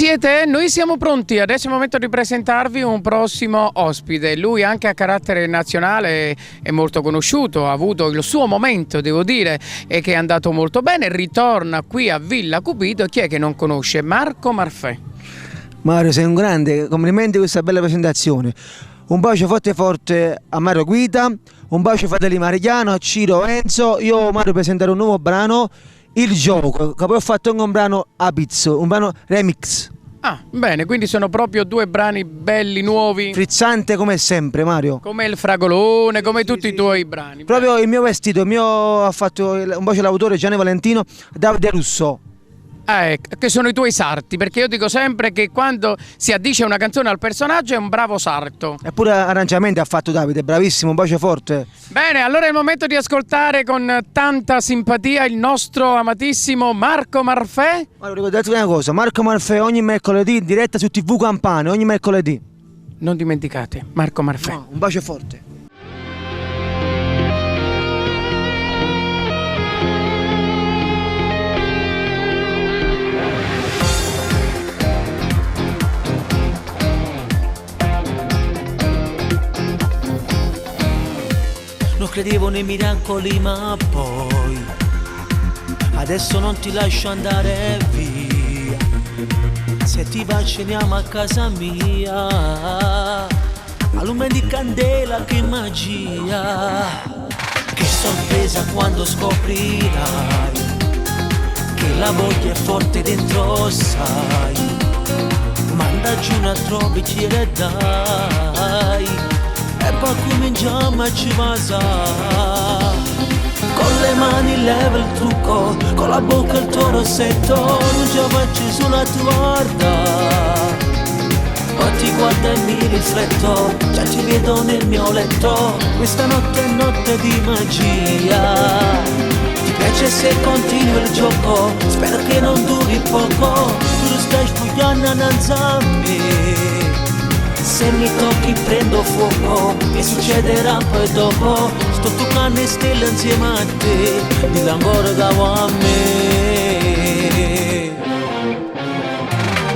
siete? Noi siamo pronti, adesso è il momento di presentarvi un prossimo ospite. Lui anche a carattere nazionale è molto conosciuto, ha avuto il suo momento, devo dire, e che è andato molto bene. Ritorna qui a Villa Cupido. Chi è che non conosce? Marco Marfè. Mario, sei un grande, complimenti per questa bella presentazione. Un bacio forte forte a Mario Guida, un bacio ai fratelli Marigliano, a Ciro, Enzo. Io Mario presenterò un nuovo brano, Il Gioco, che poi ho fatto anche un brano a pizzo, un brano remix. Ah, bene, quindi sono proprio due brani belli, nuovi. Frizzante come sempre, Mario. Come il Fragolone, come tutti i tuoi brani. Proprio il mio vestito, ha fatto un bacio all'autore Gianni Valentino, Davide Russo. Che sono i tuoi sarti, perché io dico sempre che quando si addice una canzone al personaggio è un bravo sarto. Eppure arrangiamenti ha fatto Davide, bravissimo, un bacio forte. Bene, allora è il momento di ascoltare con tanta simpatia il nostro amatissimo Marco Marfè. Allora, ricordate una cosa, Marco Marfè ogni mercoledì in diretta su TV Campane, ogni mercoledì. Non dimenticate, Marco Marfè. No, un bacio forte. Non credevo nei miracoli, ma poi adesso non ti lascio andare via. Se ti va ceniamo a casa mia, a lume di candela, che magia. Che sorpresa quando scoprirai che la voglia è forte dentro, sai. Manda giù un altro bicchiere, dai, e poi cominciamo a ci basare. Con le mani leva il trucco, con la bocca il tuo rossetto, non ci faccio sulla tua guarda. Poi ti guarda e mi rifletto, già ti vedo nel mio letto. Questa notte è notte di magia. Ti piace se continui il gioco, spero che non duri poco. Tu lo stai sfogliando innanzi a me. Se mi tocchi prendo fuoco, che succederà poi dopo? Sto toccando stelle insieme a te, dillo ancora cavo a me.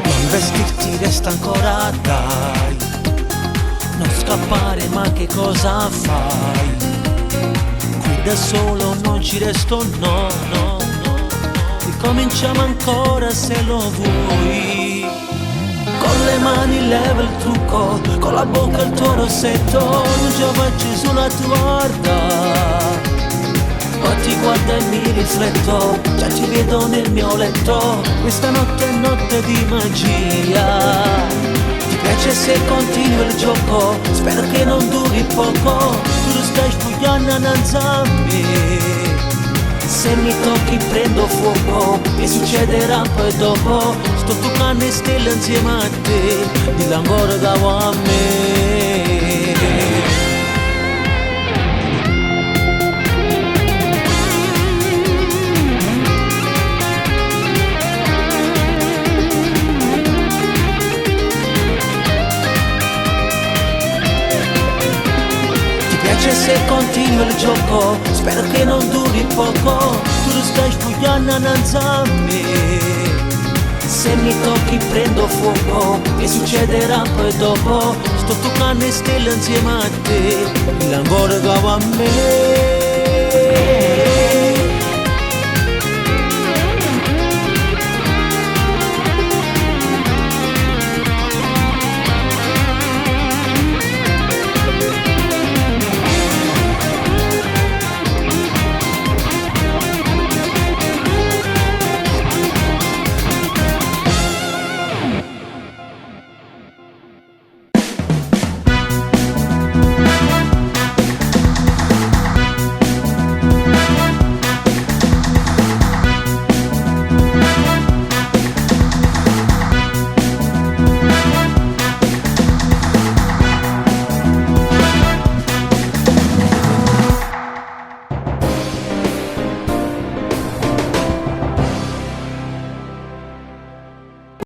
Non vestirti, resta ancora, dai, non scappare, ma che cosa fai? Qui da solo non ci resto, no, no, no. Ricominciamo ancora se lo vuoi. Con le mani leva il trucco, con la bocca il tuo rossetto, non ci faccio sulla tua guarda. Poi ti guarda e mi rifletto, già ti vedo nel mio letto. Questa notte è notte di magia. Ti piace se continui il gioco, spero che non duri poco. Tu lo stai sfogliando innanzi a me. Se mi tocchi prendo fuoco, che succederà poi dopo? Sto toccando stelle insieme a te, dillo ancora cavo a me. Ti piace se continui il gioco, spero che non duri poco. Tu lo stai sfogliando innanzi a me. Se mi tocchi prendo fuoco, che succederà poi dopo? Sto toccando stelle insieme a te, dillo ancora cavo a me.